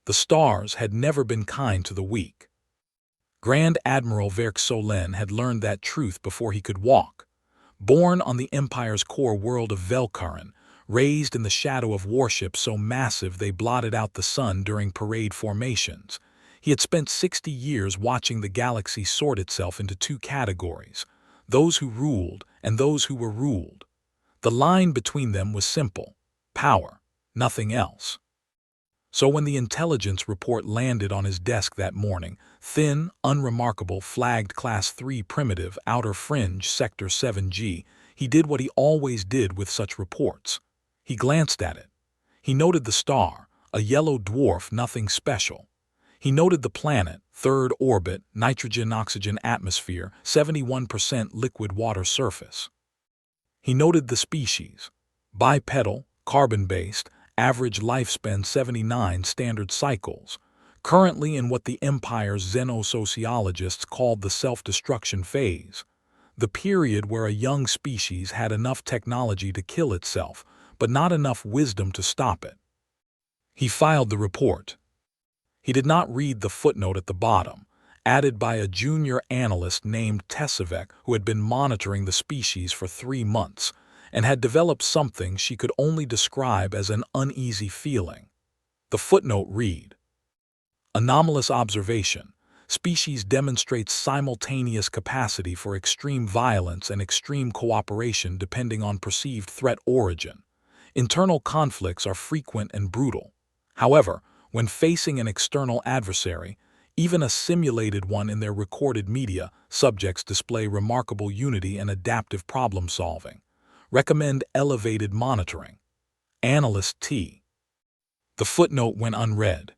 The stars had never been kind to the weak. Grand Admiral Verk had learned that truth before he could walk. Born on the Empire's core world of Velkaran, raised in the shadow of warships so massive they blotted out the sun during parade formations, he had spent 60 years watching the galaxy sort itself into two categories, those who ruled and those who were ruled. The line between them was simple: power, nothing else. So when the intelligence report landed on his desk that morning, thin, unremarkable, flagged Class 3 primitive, outer fringe, Sector 7G, he did what he always did with such reports. He glanced at it. He noted the star, a yellow dwarf, nothing special. He noted the planet, third orbit, nitrogen-oxygen atmosphere, 71% liquid water surface. He noted the species, bipedal, carbon-based, average lifespan 79 standard cycles, currently in what the Empire's xenosociologists called the self-destruction phase, the period where a young species had enough technology to kill itself, but not enough wisdom to stop it. He filed the report. He did not read the footnote at the bottom, added by a junior analyst named Tessevek who had been monitoring the species for 3 months, and had developed something she could only describe as an uneasy feeling. The footnote read, "Anomalous observation. Species demonstrates simultaneous capacity for extreme violence and extreme cooperation depending on perceived threat origin. Internal conflicts are frequent and brutal. However, when facing an external adversary, even a simulated one in their recorded media, subjects display remarkable unity and adaptive problem-solving. Recommend elevated monitoring. Analyst T." The footnote went unread.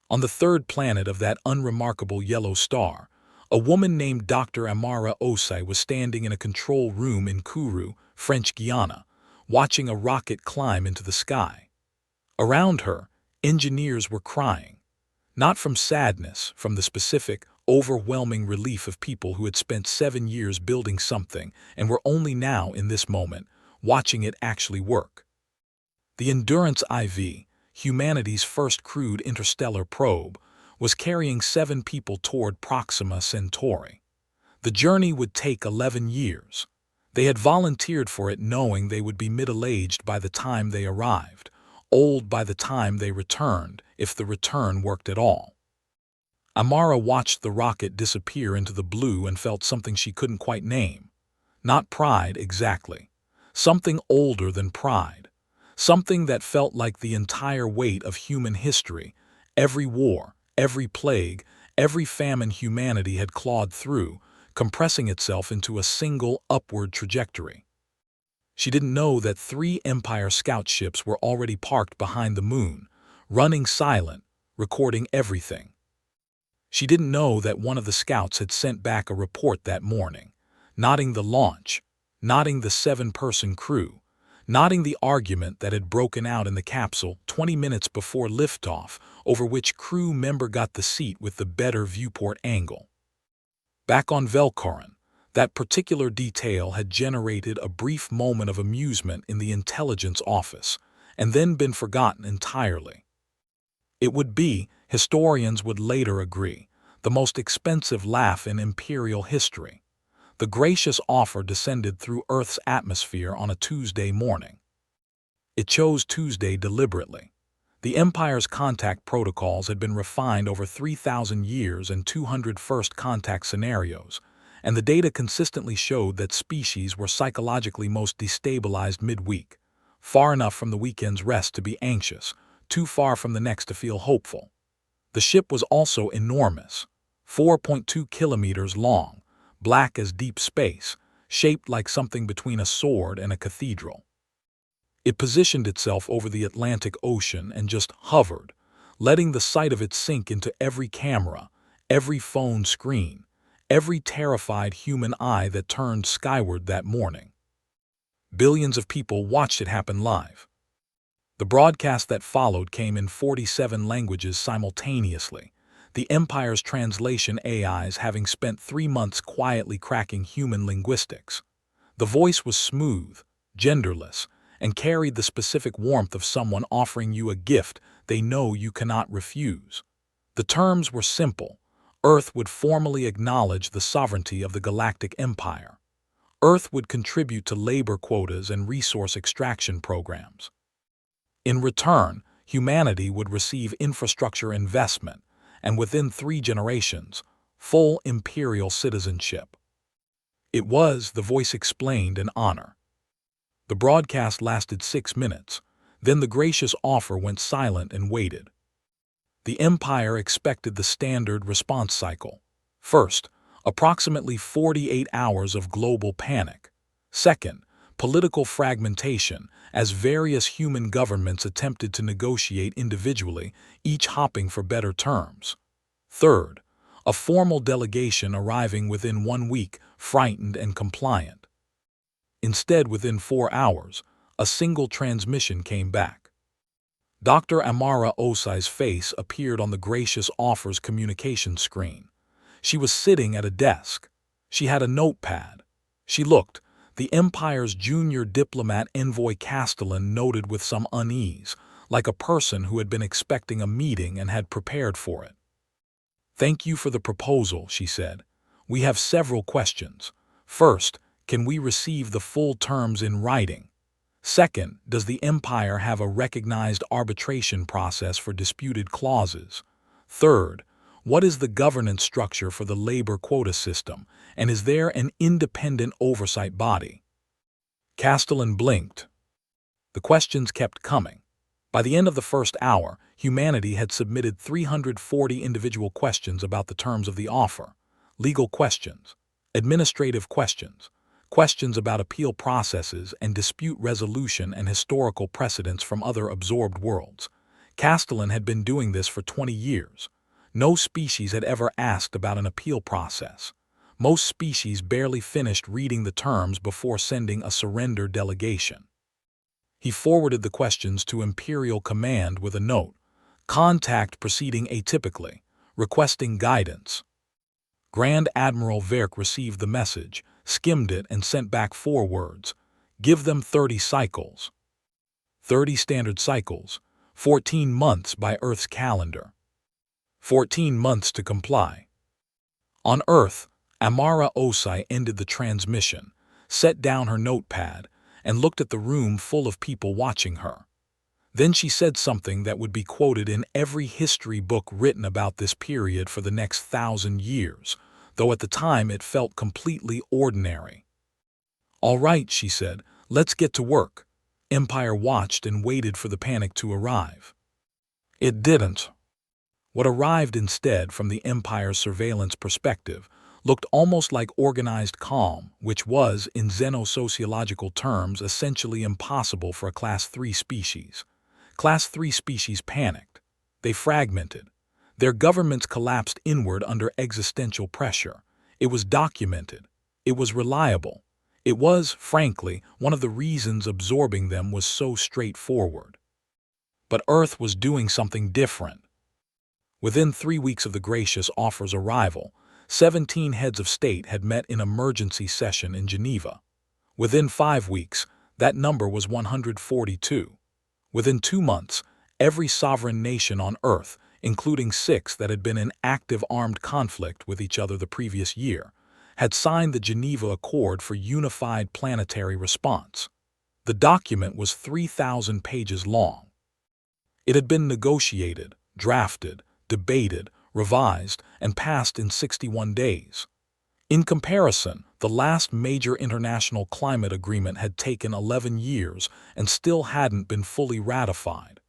On the third planet of that unremarkable yellow star, a woman named Dr. Amara Osei was standing in a control room in Kourou, French Guiana, watching a rocket climb into the sky. Around her, engineers were crying. Not from sadness, from the specific, overwhelming relief of people who had spent 7 years building something and were only now, in this moment, watching it actually work. The Endurance IV, humanity's first crewed interstellar probe, was carrying 7 people toward Proxima Centauri. The journey would take 11 years. They had volunteered for it knowing they would be middle-aged by the time they arrived, old by the time they returned, if the return worked at all. Amara watched the rocket disappear into the blue and felt something she couldn't quite name. Not pride, exactly. Something older than pride. Something that felt like the entire weight of human history, every war, every plague, every famine humanity had clawed through, compressing itself into a single upward trajectory. She didn't know that 3 Empire scout ships were already parked behind the moon, running silent, recording everything. She didn't know that one of the scouts had sent back a report that morning, noting the launch, noting the 7-person crew, noting the argument that had broken out in the capsule 20 minutes before liftoff over which crew member got the seat with the better viewport angle. Back on Velkaran, that particular detail had generated a brief moment of amusement in the intelligence office, and then been forgotten entirely. It would be, historians would later agree, the most expensive laugh in imperial history. The gracious offer descended through Earth's atmosphere on a Tuesday morning. It chose Tuesday deliberately. The Empire's contact protocols had been refined over 3,000 years and 200 first contact scenarios, and the data consistently showed that species were psychologically most destabilized midweek, far enough from the weekend's rest to be anxious, too far from the next to feel hopeful. The ship was also enormous, 4.2 kilometers long, black as deep space, shaped like something between a sword and a cathedral. It positioned itself over the Atlantic Ocean and just hovered, letting the sight of it sink into every camera, every phone screen, every terrified human eye that turned skyward that morning. Billions of people watched it happen live. The broadcast that followed came in 47 languages simultaneously, the Empire's translation AIs having spent 3 months quietly cracking human linguistics. The voice was smooth, genderless, and carried the specific warmth of someone offering you a gift they know you cannot refuse. The terms were simple. Earth would formally acknowledge the sovereignty of the Galactic Empire. Earth would contribute to labor quotas and resource extraction programs. In return, humanity would receive infrastructure investment, and within 3 generations, full imperial citizenship. It was, the voice explained, an honor. The broadcast lasted 6 minutes. Then the gracious offer went silent and waited. The Empire expected the standard response cycle. First, approximately 48 hours of global panic. Second, political fragmentation, as various human governments attempted to negotiate individually, each hopping for better terms. Third, a formal delegation arriving within 1 week, frightened and compliant. Instead, within 4 hours, a single transmission came back. Dr. Amara Osai's face appeared on the gracious offer's communication screen. She was sitting at a desk. She had a notepad. She looked. The Empire's junior diplomat envoy Castellan noted with some unease, like a person who had been expecting a meeting and had prepared for it. "Thank you for the proposal," she said. "We have several questions. First, can we receive the full terms in writing? Second, does the Empire have a recognized arbitration process for disputed clauses? Third, what is the governance structure for the labor quota system, and is there an independent oversight body?" Castellan blinked. The questions kept coming. By the end of the first hour, humanity had submitted 340 individual questions about the terms of the offer, legal questions, administrative questions, questions about appeal processes and dispute resolution and historical precedents from other absorbed worlds. Castellan had been doing this for 20 years. No species had ever asked about an appeal process. Most species barely finished reading the terms before sending a surrender delegation. He forwarded the questions to Imperial Command with a note, "Contact proceeding atypically, requesting guidance." Grand Admiral Verk received the message, skimmed it, and sent back 4 words, "Give them 30 cycles." 30 standard cycles, 14 months by Earth's calendar. 14 months to comply. On Earth, Amara Osai ended the transmission, set down her notepad, and looked at the room full of people watching her. Then she said something that would be quoted in every history book written about this period for the next 1,000 years, though at the time it felt completely ordinary. "All right," she said, "let's get to work." Empire watched and waited for the panic to arrive. It didn't. What arrived instead, from the Empire's surveillance perspective, looked almost like organized calm, which was, in xenosociological terms, essentially impossible for a Class 3 species. Class 3 species panicked. They fragmented. Their governments collapsed inward under existential pressure. It was documented. It was reliable. It was, frankly, one of the reasons absorbing them was so straightforward. But Earth was doing something different. Within 3 weeks of the gracious offer's arrival, 17 heads of state had met in emergency session in Geneva. Within 5 weeks, that number was 142. Within 2 months, every sovereign nation on Earth, including 6 that had been in active armed conflict with each other the previous year, had signed the Geneva Accord for Unified Planetary Response. The document was 3,000 pages long. It had been negotiated, drafted, debated, revised, and passed in 61 days. In comparison, the last major international climate agreement had taken 11 years and still hadn't been fully ratified.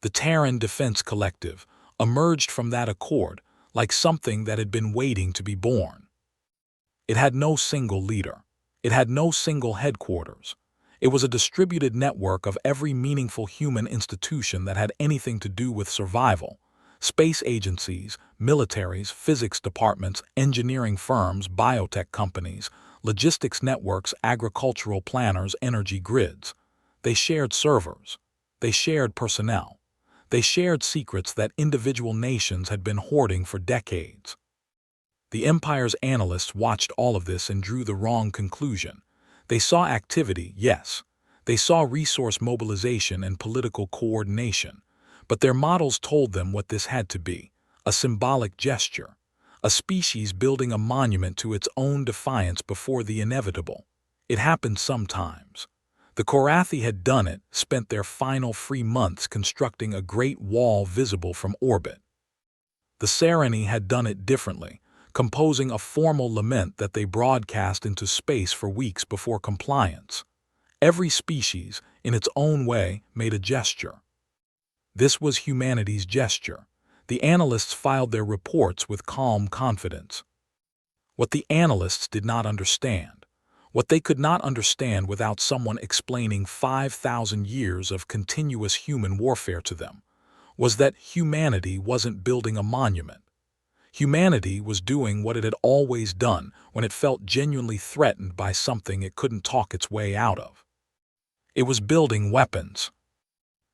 The Terran Defense Collective emerged from that accord like something that had been waiting to be born. It had no single leader. It had no single headquarters. It was a distributed network of every meaningful human institution that had anything to do with survival: space agencies, militaries, physics departments, engineering firms, biotech companies, logistics networks, agricultural planners, energy grids. They shared servers. They shared personnel. They shared secrets that individual nations had been hoarding for decades. The Empire's analysts watched all of this and drew the wrong conclusion. They saw activity, yes. They saw resource mobilization and political coordination. But their models told them what this had to be: a symbolic gesture, a species building a monument to its own defiance before the inevitable. It happened sometimes. The Korathi had done it, spent their final 3 months constructing a great wall visible from orbit. The Sereni had done it differently, composing a formal lament that they broadcast into space for weeks before compliance. Every species, in its own way, made a gesture. This was humanity's gesture. The analysts filed their reports with calm confidence. What the analysts did not understand, what they could not understand without someone explaining 5,000 years of continuous human warfare to them, was that humanity wasn't building a monument. Humanity was doing what it had always done when it felt genuinely threatened by something it couldn't talk its way out of. It was building weapons.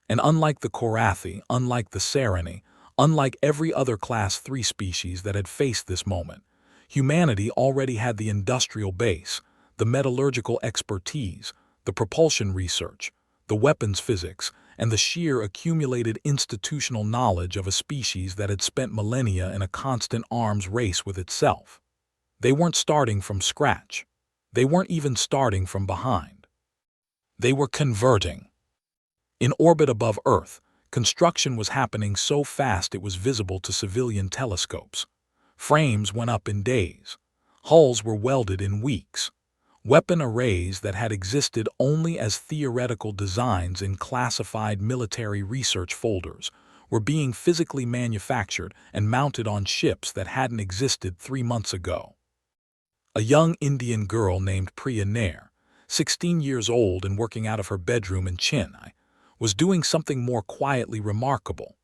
And unlike the Korathi, unlike the Sereni, unlike every other Class 3 species that had faced this moment, humanity already had the industrial base, the metallurgical expertise, the propulsion research, the weapons physics, and the sheer accumulated institutional knowledge of a species that had spent millennia in a constant arms race with itself. They weren't starting from scratch. They weren't even starting from behind. They were converting. In orbit above Earth, construction was happening so fast it was visible to civilian telescopes. Frames went up in days. Hulls were welded in weeks. Weapon arrays that had existed only as theoretical designs in classified military research folders were being physically manufactured and mounted on ships that hadn't existed 3 months ago. A young Indian girl named Priya Nair, 16 years old and working out of her bedroom in Chennai, was doing something more quietly remarkable.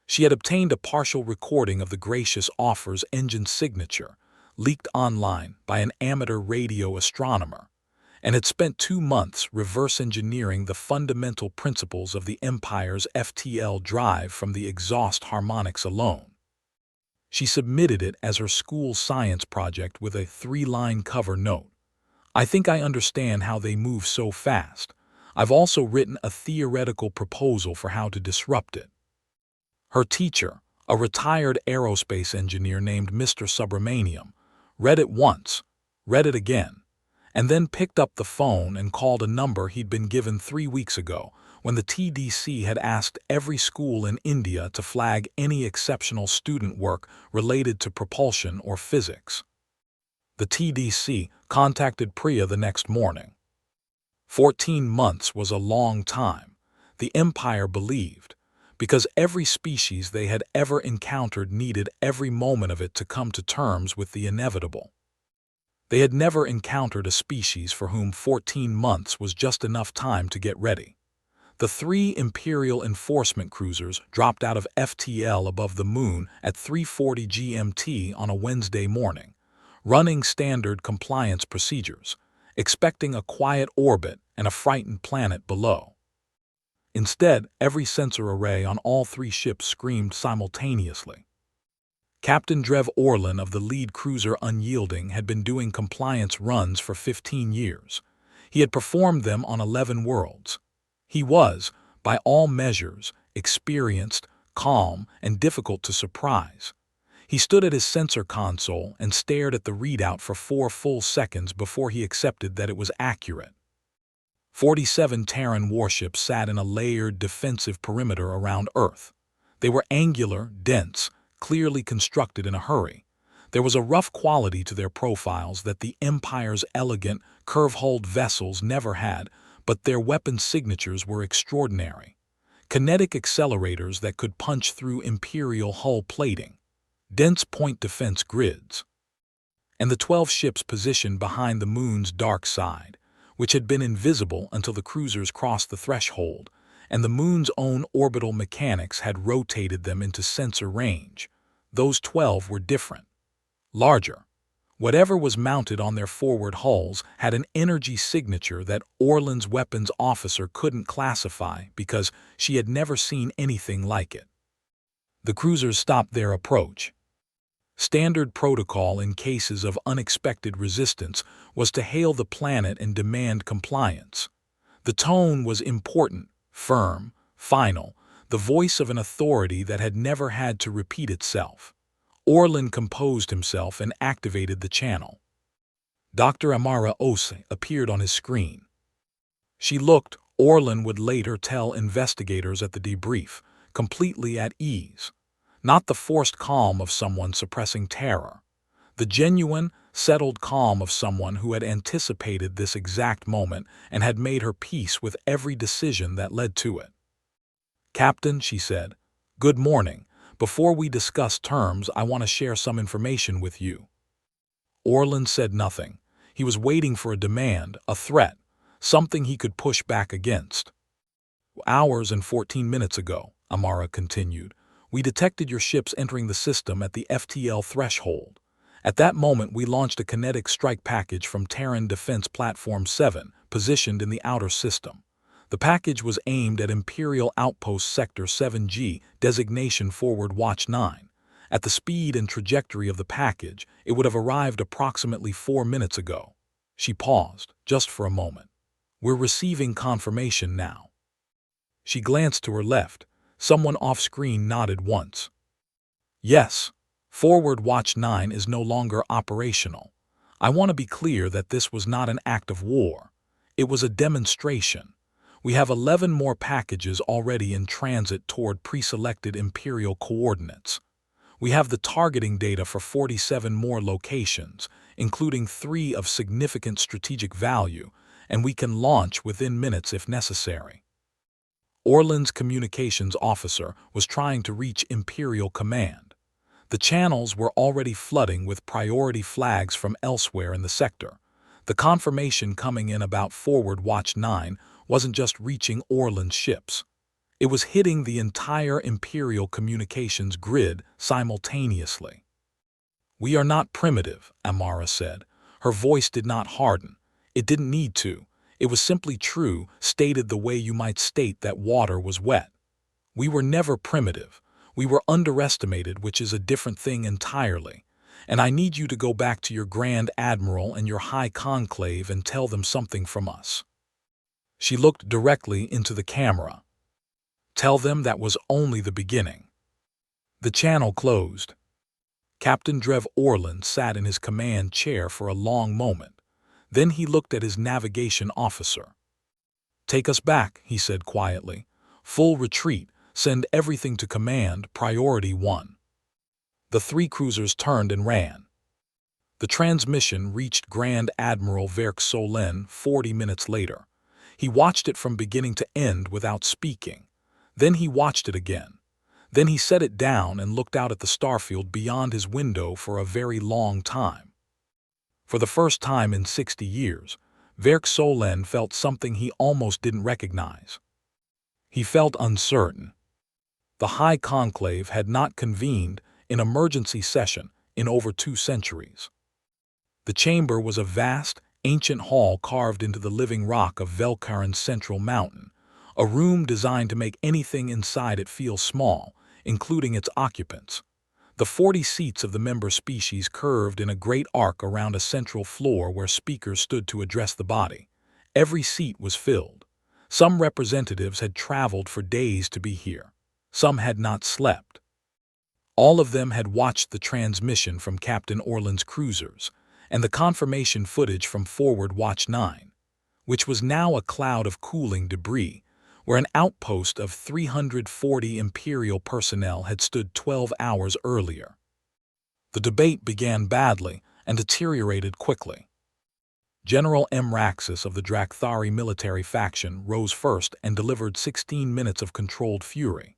She had obtained a partial recording of the gracious offer's engine signature, leaked online by an amateur radio astronomer, and had spent 2 months reverse engineering the fundamental principles of the Empire's FTL drive from the exhaust harmonics alone. She submitted it as her school science project with a 3-line cover note. "I think I understand how they move so fast. I've also written a theoretical proposal for how to disrupt it." Her teacher, a retired aerospace engineer named Mr. Subramaniam, read it once, read it again, and then picked up the phone and called a number he'd been given 3 weeks ago when the TDC had asked every school in India to flag any exceptional student work related to propulsion or physics. The TDC contacted Priya the next morning. 14 months was a long time, the Empire believed, because every species they had ever encountered needed every moment of it to come to terms with the inevitable. They had never encountered a species for whom 14 months was just enough time to get ready. The 3 Imperial enforcement cruisers dropped out of FTL above the moon at 3:40 GMT on a Wednesday morning, running standard compliance procedures, expecting a quiet orbit and a frightened planet below. Instead, every sensor array on all 3 ships screamed simultaneously. Captain Drev Orlin of the lead cruiser Unyielding had been doing compliance runs for 15 years. He had performed them on 11 worlds. He was, by all measures, experienced, calm, and difficult to surprise. He stood at his sensor console and stared at the readout for 4 full seconds before he accepted that it was accurate. 47 Terran warships sat in a layered defensive perimeter around Earth. They were angular, dense, clearly constructed in a hurry. There was a rough quality to their profiles that the Empire's elegant, curve-hulled vessels never had, but their weapon signatures were extraordinary. Kinetic accelerators that could punch through Imperial hull plating, dense point defense grids, and the 12 ships positioned behind the moon's dark side, which had been invisible until the cruisers crossed the threshold, and the moon's own orbital mechanics had rotated them into sensor range. Those 12 were different, larger. Whatever was mounted on their forward hulls had an energy signature that Orlin's weapons officer couldn't classify because she had never seen anything like it. The cruisers stopped their approach. Standard protocol in cases of unexpected resistance was to hail the planet and demand compliance. The tone was important, firm, final. the voice of an authority that had never had to repeat itself. Orlan composed himself and activated the channel. Dr. Amara Ose appeared on his screen. She looked, Orlan would later tell investigators at the debrief, completely at ease. Not the forced calm of someone suppressing terror. The genuine, settled calm of someone who had anticipated this exact moment and had made her peace with every decision that led to it. "Captain," she said, "good morning. Before we discuss terms, I want to share some information with you." Orlan said nothing. He was waiting for a demand, a threat, something he could push back against. "Hours and 14 minutes ago," Amara continued, "we detected your ships entering the system at the FTL threshold. At that moment, we launched a kinetic strike package from Terran Defense Platform 7, positioned in the outer system. The package was aimed at Imperial Outpost Sector 7G, designation Forward Watch 9. At the speed and trajectory of the package, it would have arrived approximately 4 minutes ago." She paused, just for a moment. "We're receiving confirmation now." She glanced to her left. Someone off-screen nodded once. "Yes, Forward Watch 9 is no longer operational. I want to be clear that this was not an act of war. It was a demonstration. We have 11 more packages already in transit toward pre-selected Imperial coordinates. We have the targeting data for 47 more locations, including 3 of significant strategic value, and we can launch within minutes if necessary." Orlan's communications officer was trying to reach Imperial Command. The channels were already flooding with priority flags from elsewhere in the sector. The confirmation coming in about Forward Watch 9 wasn't just reaching Orlan's ships. It was hitting the entire Imperial communications grid simultaneously. "We are not primitive," Amara said. Her voice did not harden. It didn't need to. It was simply true, stated the way you might state that water was wet. "We were never primitive. We were underestimated, which is a different thing entirely. And I need you to go back to your Grand Admiral and your High Conclave and tell them something from us." She looked directly into the camera. "Tell them that was only the beginning." The channel closed. Captain Drev Orlan sat in his command chair for a long moment. Then he looked at his navigation officer. "Take us back," he said quietly. "Full retreat. Send everything to command, priority 1. The 3 cruisers turned and ran. The transmission reached Grand Admiral Verk Solen 40 minutes later. He watched it from beginning to end without speaking. Then he watched it again. Then he set it down and looked out at the starfield beyond his window for a very long time. For the first time in 60 years, Verk Solen felt something he almost didn't recognize. He felt uncertain. The High Conclave had not convened in emergency session in over 2 centuries. The chamber was a vast, ancient hall carved into the living rock of Velkarin's central mountain, a room designed to make anything inside it feel small, including its occupants. The 40 seats of the member species curved in a great arc around a central floor where speakers stood to address the body. Every seat was filled. Some representatives had traveled for days to be here. Some had not slept. All of them had watched the transmission from Captain Orlan's cruisers and the confirmation footage from Forward Watch 9, which was now a cloud of cooling debris, where an outpost of 340 Imperial personnel had stood 12 hours earlier. The debate began badly and deteriorated quickly. General M. Raxus of the Drakthari military faction rose first and delivered 16 minutes of controlled fury.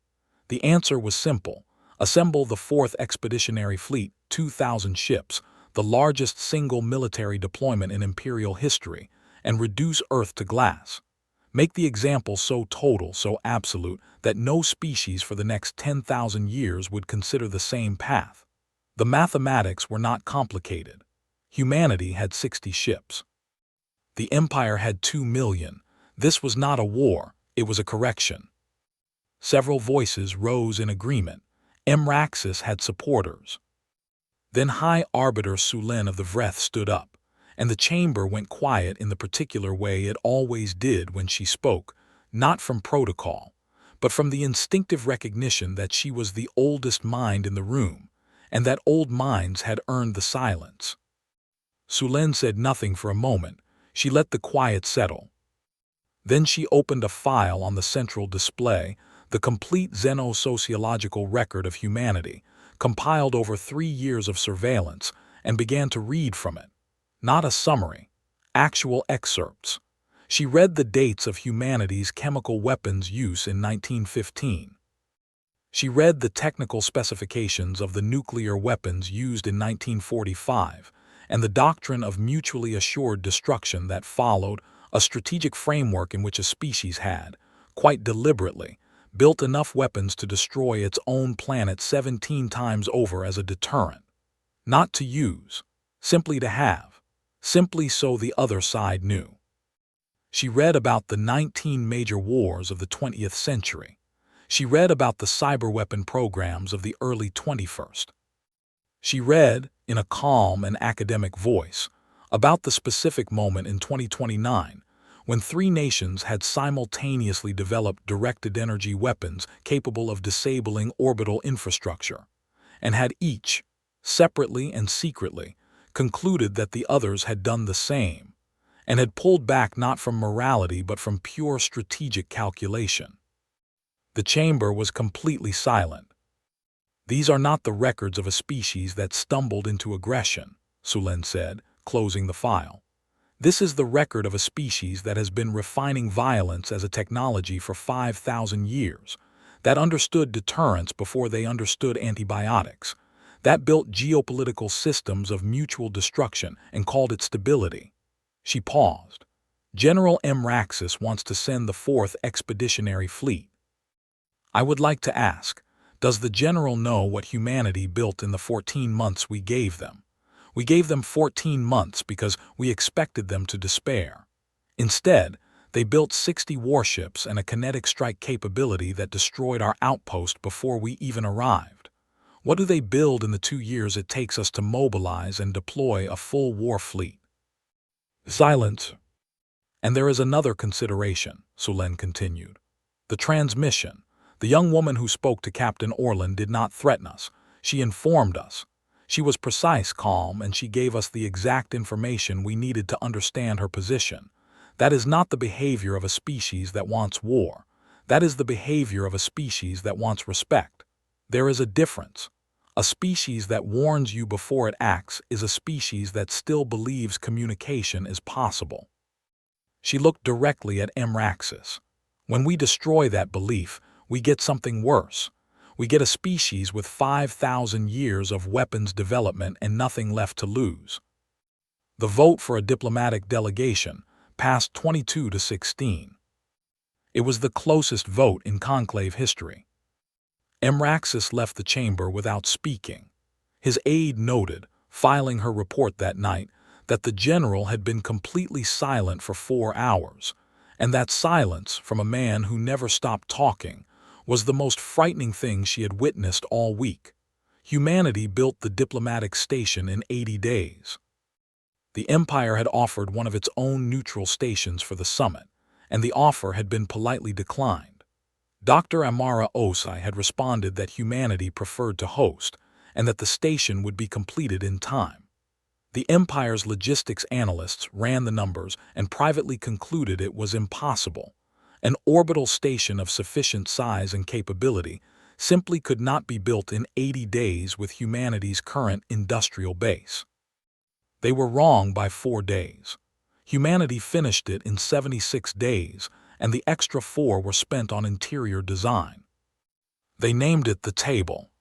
The answer was simple: assemble the 4th Expeditionary Fleet, 2,000 ships, the largest single military deployment in Imperial history, and reduce Earth to glass. Make the example so total, so absolute, that no species for the next 10,000 years would consider the same path. The mathematics were not complicated. Humanity had 60 ships. The Empire had 2 million. This was not a war, it was a correction. Several voices rose in agreement. M. Raxus had supporters. Then High Arbiter Sulen of the Vreth stood up, and the chamber went quiet in the particular way it always did when she spoke, not from protocol, but from the instinctive recognition that she was the oldest mind in the room, and that old minds had earned the silence. Sulen said nothing for a moment. She let the quiet settle. Then she opened a file on the central display, the complete xenosociological record of humanity, compiled over 3 years of surveillance, and began to read from it. Not a summary, actual excerpts. She read the dates of humanity's chemical weapons use in 1915. She read the technical specifications of the nuclear weapons used in 1945, and the doctrine of mutually assured destruction that followed, a strategic framework in which a species had, quite deliberately, built enough weapons to destroy its own planet 17 times over as a deterrent. Not to use, simply to have, simply so the other side knew. She read about the 19 major wars of the 20th century. She read about the cyberweapon programs of the early 21st. She read, in a calm and academic voice, about the specific moment in 2029 when 3 nations had simultaneously developed directed energy weapons capable of disabling orbital infrastructure, and had each, separately and secretly, concluded that the others had done the same, and had pulled back not from morality but from pure strategic calculation. The chamber was completely silent. "These are not the records of a species that stumbled into aggression," Sulen said, closing the file. "This is the record of a species that has been refining violence as a technology for 5,000 years, that understood deterrence before they understood antibiotics, that built geopolitical systems of mutual destruction and called it stability." She paused. "General Mraxis wants to send the 4th Expeditionary Fleet. I would like to ask, does the general know what humanity built in the 14 months we gave them? We gave them 14 months because we expected them to despair. Instead, they built 60 warships and a kinetic strike capability that destroyed our outpost before we even arrived. What do they build in the 2 years it takes us to mobilize and deploy a full war fleet?" Silence. "And there is another consideration," Sulen continued. "The transmission. The young woman who spoke to Captain Orland did not threaten us. She informed us. She was precise, calm, and she gave us the exact information we needed to understand her position. That is not the behavior of a species that wants war. That is the behavior of a species that wants respect. There is a difference. A species that warns you before it acts is a species that still believes communication is possible." She looked directly at Mraxis. "When we destroy that belief, we get something worse. We get a species with 5,000 years of weapons development and nothing left to lose." The vote for a diplomatic delegation passed 22-16. It was the closest vote in conclave history. Mraxis left the chamber without speaking. His aide noted, filing her report that night, that the general had been completely silent for 4 hours, and that silence from a man who never stopped talking was the most frightening thing she had witnessed all week. Humanity built the diplomatic station in 80 days. The Empire had offered one of its own neutral stations for the summit, and the offer had been politely declined. Dr. Amara Osai had responded that humanity preferred to host, and that the station would be completed in time. The Empire's logistics analysts ran the numbers and privately concluded it was impossible. An orbital station of sufficient size and capability simply could not be built in 80 days with humanity's current industrial base. They were wrong by 4 days. Humanity finished it in 76 days, and the extra 4 were spent on interior design. They named it the Table.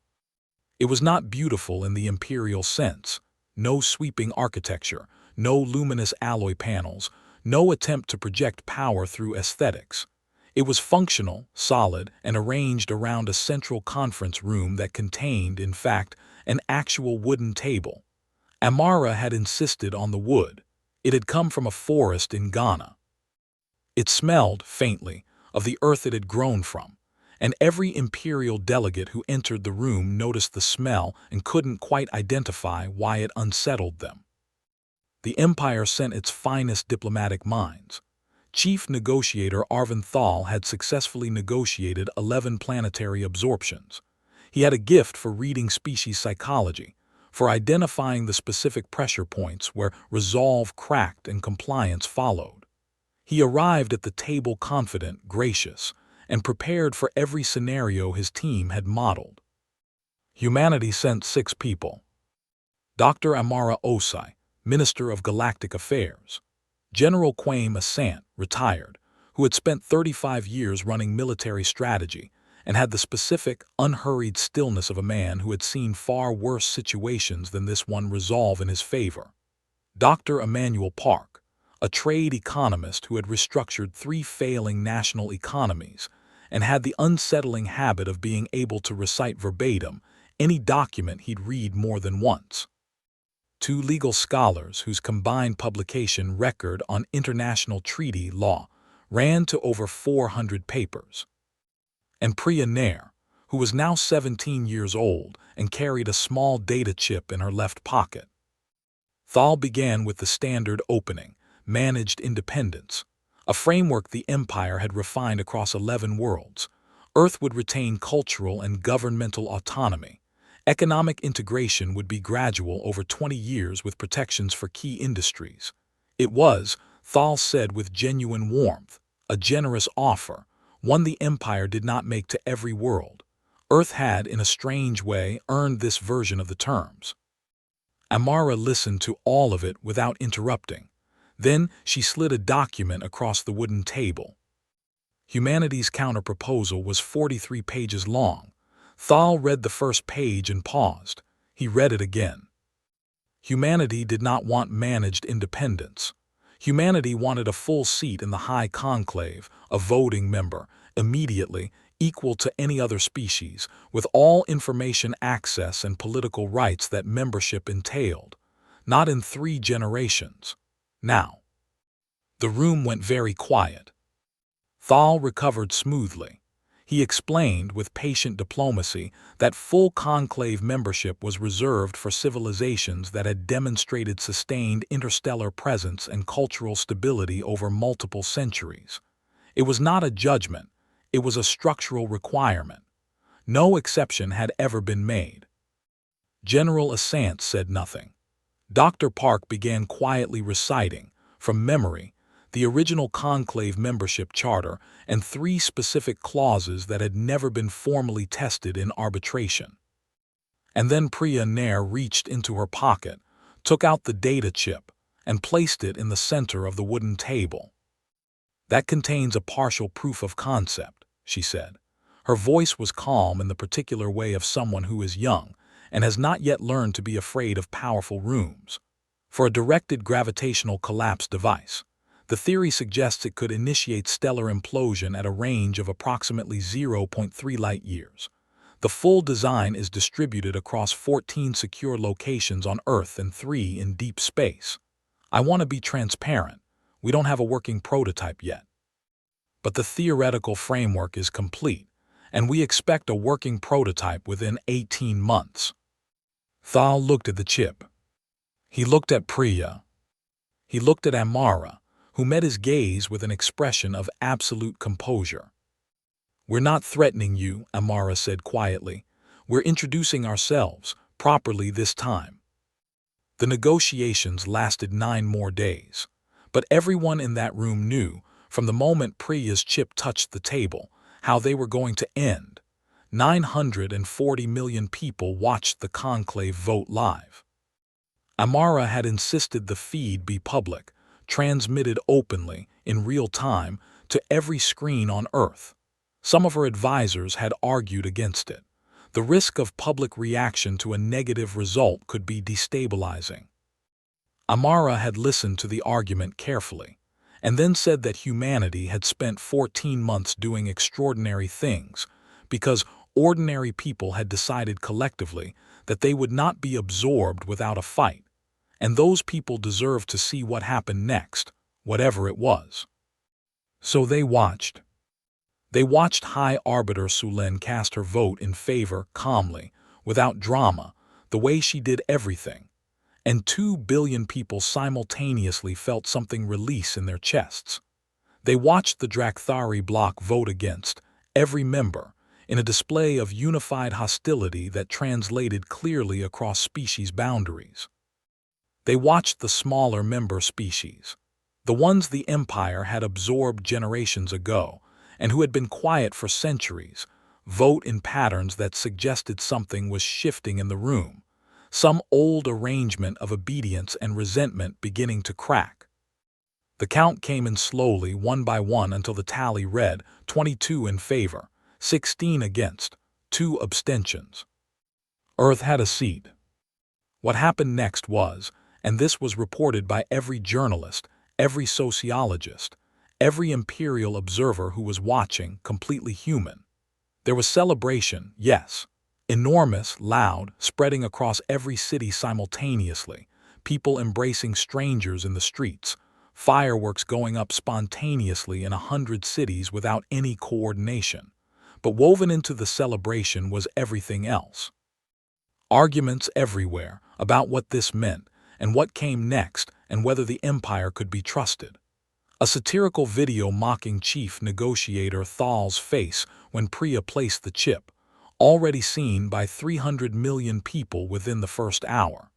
It was not beautiful in the imperial sense. No sweeping architecture, no luminous alloy panels, no attempt to project power through aesthetics. It was functional, solid, and arranged around a central conference room that contained, in fact, an actual wooden table. Amara had insisted on the wood. It had come from a forest in Ghana. It smelled, faintly, of the earth it had grown from, and every imperial delegate who entered the room noticed the smell and couldn't quite identify why it unsettled them. The Empire sent its finest diplomatic minds. Chief negotiator Arvind Thal had successfully negotiated 11 planetary absorptions. He had a gift for reading species psychology, for identifying the specific pressure points where resolve cracked and compliance followed. He arrived at the table confident, gracious, and prepared for every scenario his team had modeled. Humanity sent 6 people. Dr. Amara Osai, Minister of Galactic Affairs. General Kwame Asante, retired, who had spent 35 years running military strategy and had the specific, unhurried stillness of a man who had seen far worse situations than this one resolve in his favor. Dr. Emmanuel Park, a trade economist who had restructured 3 failing national economies and had the unsettling habit of being able to recite verbatim any document he'd read more than once. 2 legal scholars whose combined publication record on international treaty law ran to over 400 papers. And Priya Nair, who was now 17 years old and carried a small data chip in her left pocket. Thal began with the standard opening, managed independence, a framework the Empire had refined across 11 worlds. Earth would retain cultural and governmental autonomy. Economic integration would be gradual over 20 years with protections for key industries. It was, Thal said with genuine warmth, a generous offer, one the Empire did not make to every world. Earth had, in a strange way, earned this version of the terms. Amara listened to all of it without interrupting. Then she slid a document across the wooden table. Humanity's counterproposal was 43 pages long. Thal read the first page and paused. He read it again. Humanity did not want managed independence. Humanity wanted a full seat in the High Conclave, a voting member, immediately, equal to any other species, with all information access and political rights that membership entailed. Not in 3 generations. Now. The room went very quiet. Thal recovered smoothly. He explained with patient diplomacy that full conclave membership was reserved for civilizations that had demonstrated sustained interstellar presence and cultural stability over multiple centuries. It was not a judgment, it was a structural requirement. No exception had ever been made. General Asante said nothing. Dr. Park began quietly reciting, from memory, the original conclave membership charter and 3 specific clauses that had never been formally tested in arbitration. And then Priya Nair reached into her pocket, took out the data chip, and placed it in the center of the wooden table. "That contains a partial proof of concept," she said. Her voice was calm in the particular way of someone who is young and has not yet learned to be afraid of powerful rooms. For a directed gravitational collapse device, the theory suggests it could initiate stellar implosion at a range of approximately 0.3 light-years. The full design is distributed across 14 secure locations on Earth and 3 in deep space. I want to be transparent. We don't have a working prototype yet. But the theoretical framework is complete, and we expect a working prototype within 18 months. Thal looked at the chip. He looked at Priya. He looked at Amara, who met his gaze with an expression of absolute composure. "We're not threatening you," Amara said quietly. "We're introducing ourselves, properly this time." The negotiations lasted 9 more days, but everyone in that room knew, from the moment Priya's chip touched the table, how they were going to end. 940 million people watched the conclave vote live. Amara had insisted the feed be public, transmitted openly, in real time, to every screen on Earth. Some of her advisors had argued against it. The risk of public reaction to a negative result could be destabilizing. Amara had listened to the argument carefully, and then said that humanity had spent 14 months doing extraordinary things, because ordinary people had decided collectively that they would not be absorbed without a fight, and those people deserved to see what happened next, whatever it was. So they watched. They watched High Arbiter Sulen cast her vote in favor calmly, without drama, the way she did everything, and 2 billion people simultaneously felt something release in their chests. They watched the Drakthari bloc vote against every member in a display of unified hostility that translated clearly across species boundaries. They watched the smaller member species, the ones the Empire had absorbed generations ago and who had been quiet for centuries, vote in patterns that suggested something was shifting in the room, some old arrangement of obedience and resentment beginning to crack. The count came in slowly, one by one, until the tally read 22 in favor, 16 against, 2 abstentions. Earth had a seat. What happened next was, and this was reported by every journalist, every sociologist, every imperial observer who was watching, completely human. There was celebration, yes, enormous, loud, spreading across every city simultaneously, people embracing strangers in the streets, fireworks going up spontaneously in 100 cities without any coordination. But woven into the celebration was everything else. Arguments everywhere about what this meant and what came next and whether the Empire could be trusted. A satirical video mocking chief negotiator Thal's face when Priya placed the chip, already seen by 300 million people within the first hour.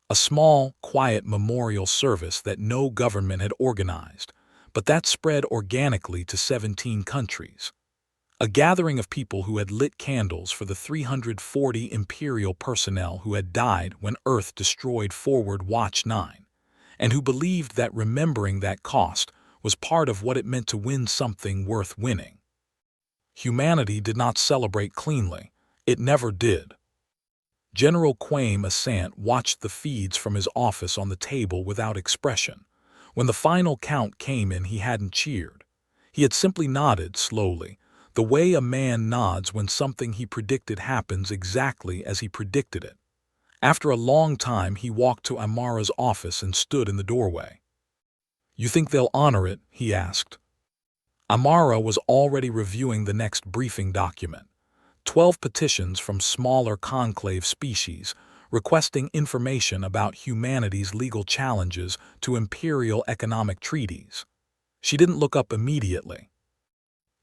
A small, quiet memorial service that no government had organized, but that spread organically to 17 countries. A gathering of people who had lit candles for the 340 Imperial personnel who had died when Earth destroyed Forward Watch 9, and who believed that remembering that cost was part of what it meant to win something worth winning. Humanity did not celebrate cleanly. It never did. General Quaim Assant watched the feeds from his office on the table without expression. When the final count came in, he hadn't cheered. He had simply nodded slowly, the way a man nods when something he predicted happens exactly as he predicted it. After a long time, he walked to Amara's office and stood in the doorway. "You think they'll honor it?" he asked. Amara was already reviewing the next briefing document. 12 petitions from smaller conclave species requesting information about humanity's legal challenges to imperial economic treaties. She didn't look up immediately.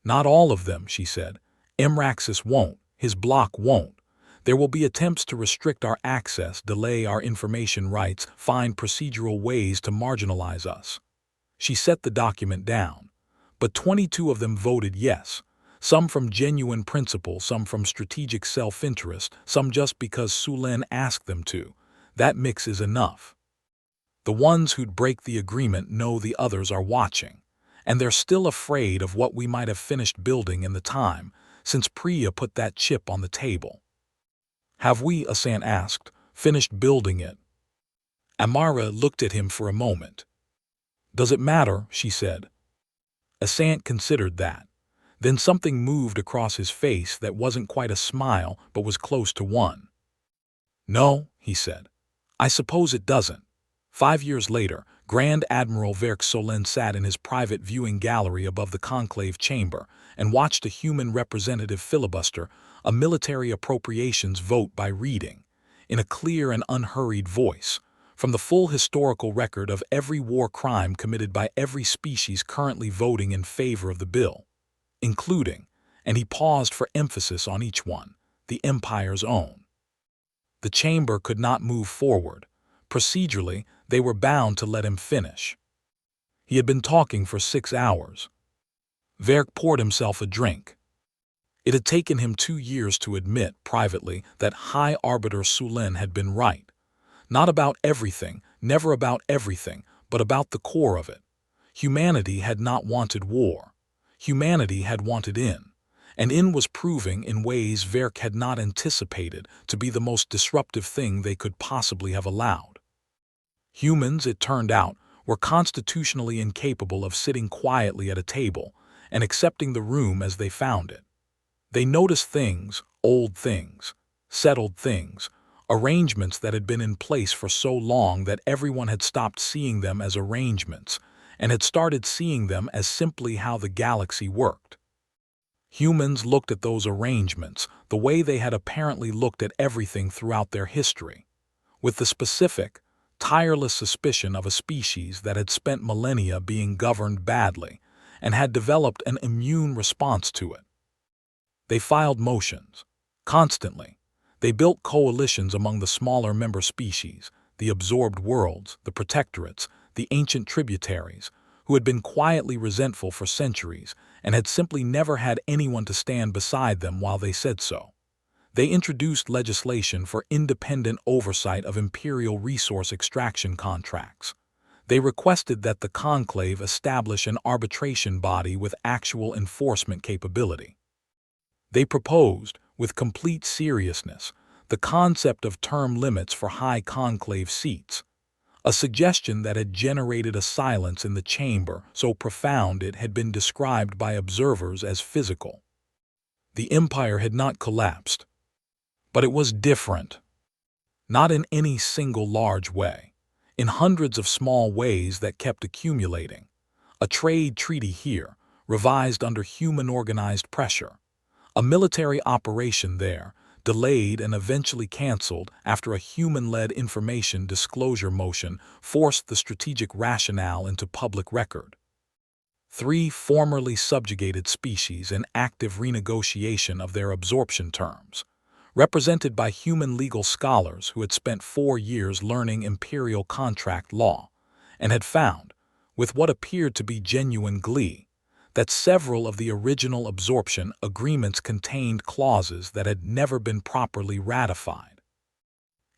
"Not all of them," she said. "Emraxis won't. His bloc won't. There will be attempts to restrict our access, delay our information rights, find procedural ways to marginalize us." She set the document down. But 22 of them voted yes, some from genuine principle, some from strategic self-interest, some just because Sulen asked them to. That mix is enough. The ones who'd break the agreement know the others are watching, and they're still afraid of what we might have finished building in the time since Priya put that chip on the table. "Have we," Assant asked, "finished building it?" Amara looked at him for a moment. "Does it matter?" she said. Assant considered that. Then something moved across his face that wasn't quite a smile but was close to one. "No," he said. "I suppose it doesn't." 5 years later, Grand Admiral Verk Solen sat in his private viewing gallery above the conclave chamber and watched a human representative filibuster a military appropriations vote by reading, in a clear and unhurried voice, from the full historical record of every war crime committed by every species currently voting in favor of the bill, including, and he paused for emphasis on each one, the Empire's own. The chamber could not move forward. Procedurally, they were bound to let him finish. He had been talking for 6 hours. Verk poured himself a drink. It had taken him 2 years to admit, privately, that High Arbiter Sulen had been right. Not about everything, never about everything, but about the core of it. Humanity had not wanted war. Humanity had wanted in. And in was proving, in ways Verk had not anticipated, to be the most disruptive thing they could possibly have allowed. Humans, it turned out, were constitutionally incapable of sitting quietly at a table and accepting the room as they found it. They noticed things, old things, settled things, arrangements that had been in place for so long that everyone had stopped seeing them as arrangements and had started seeing them as simply how the galaxy worked. Humans looked at those arrangements the way they had apparently looked at everything throughout their history, with the specific, tireless suspicion of a species that had spent millennia being governed badly, and had developed an immune response to it. They filed motions. Constantly. They built coalitions among the smaller member species, the absorbed worlds, the protectorates, the ancient tributaries, who had been quietly resentful for centuries and had simply never had anyone to stand beside them while they said so. They introduced legislation for independent oversight of imperial resource extraction contracts. They requested that the conclave establish an arbitration body with actual enforcement capability. They proposed, with complete seriousness, the concept of term limits for high conclave seats, a suggestion that had generated a silence in the chamber so profound it had been described by observers as physical. The empire had not collapsed. But it was different. Not in any single large way. In hundreds of small ways that kept accumulating. A trade treaty here, revised under human-organized pressure. A military operation there, delayed and eventually canceled after a human-led information disclosure motion forced the strategic rationale into public record. 3 formerly subjugated species in active renegotiation of their absorption terms, represented by human legal scholars who had spent 4 years learning imperial contract law, and had found, with what appeared to be genuine glee, that several of the original absorption agreements contained clauses that had never been properly ratified.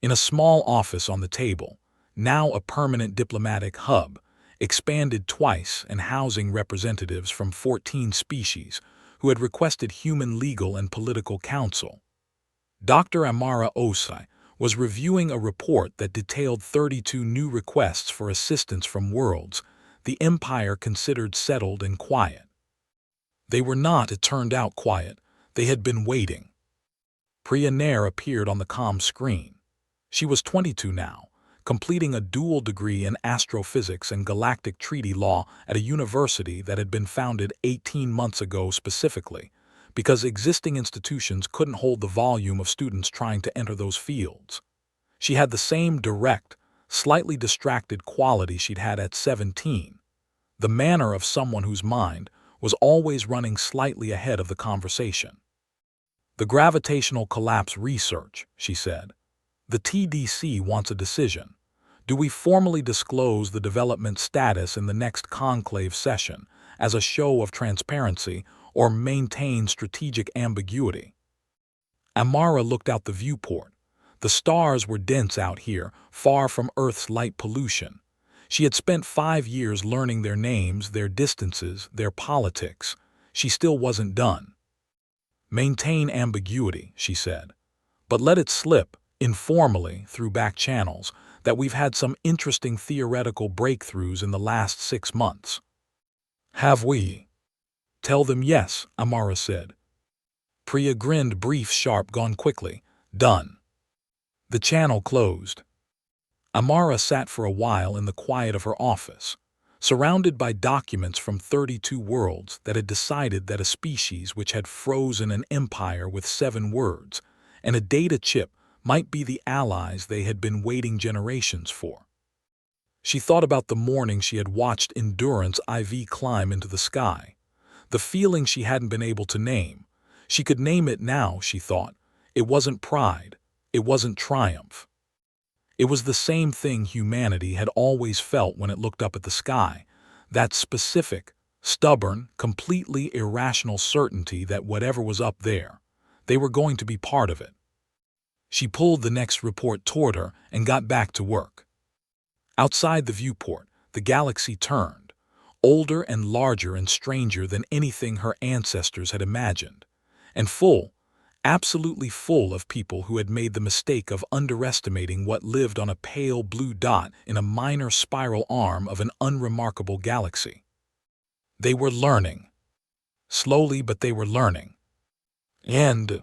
In a small office on the table, now a permanent diplomatic hub, expanded twice and housing representatives from 14 species who had requested human legal and political counsel, Dr. Amara Osai was reviewing a report that detailed 32 new requests for assistance from worlds the Empire considered settled and quiet. They were not, it turned out, quiet. They had been waiting. Priya Nair appeared on the comm screen. She was 22 now, completing a dual degree in astrophysics and galactic treaty law at a university that had been founded 18 months ago specifically, because existing institutions couldn't hold the volume of students trying to enter those fields. She had the same direct, slightly distracted quality she'd had at 17, the manner of someone whose mind was always running slightly ahead of the conversation. "The gravitational collapse research," she said. "The TDC wants a decision. Do we formally disclose the development status in the next conclave session as a show of transparency or maintain strategic ambiguity?" Amara looked out the viewport. The stars were dense out here, far from Earth's light pollution. She had spent 5 years learning their names, their distances, their politics. She still wasn't done. "Maintain ambiguity," she said. "But let it slip, informally, through back channels, that we've had some interesting theoretical breakthroughs in the last 6 months." "Have we?" "Tell them yes," Amara said. Priya grinned, brief, sharp, gone quickly. "Done." The channel closed. Amara sat for a while in the quiet of her office, surrounded by documents from 32 worlds that had decided that a species which had frozen an empire with 7 words and a data chip might be the allies they had been waiting generations for. She thought about the morning she had watched Endurance IV climb into the sky, the feeling she hadn't been able to name. She could name it now, she thought. It wasn't pride. It wasn't triumph. It was the same thing humanity had always felt when it looked up at the sky, that specific, stubborn, completely irrational certainty that whatever was up there, they were going to be part of it. She pulled the next report toward her and got back to work. Outside the viewport, the galaxy turned, older and larger and stranger than anything her ancestors had imagined, and full, absolutely full of people who had made the mistake of underestimating what lived on a pale blue dot in a minor spiral arm of an unremarkable galaxy. They were learning. Slowly, but they were learning. And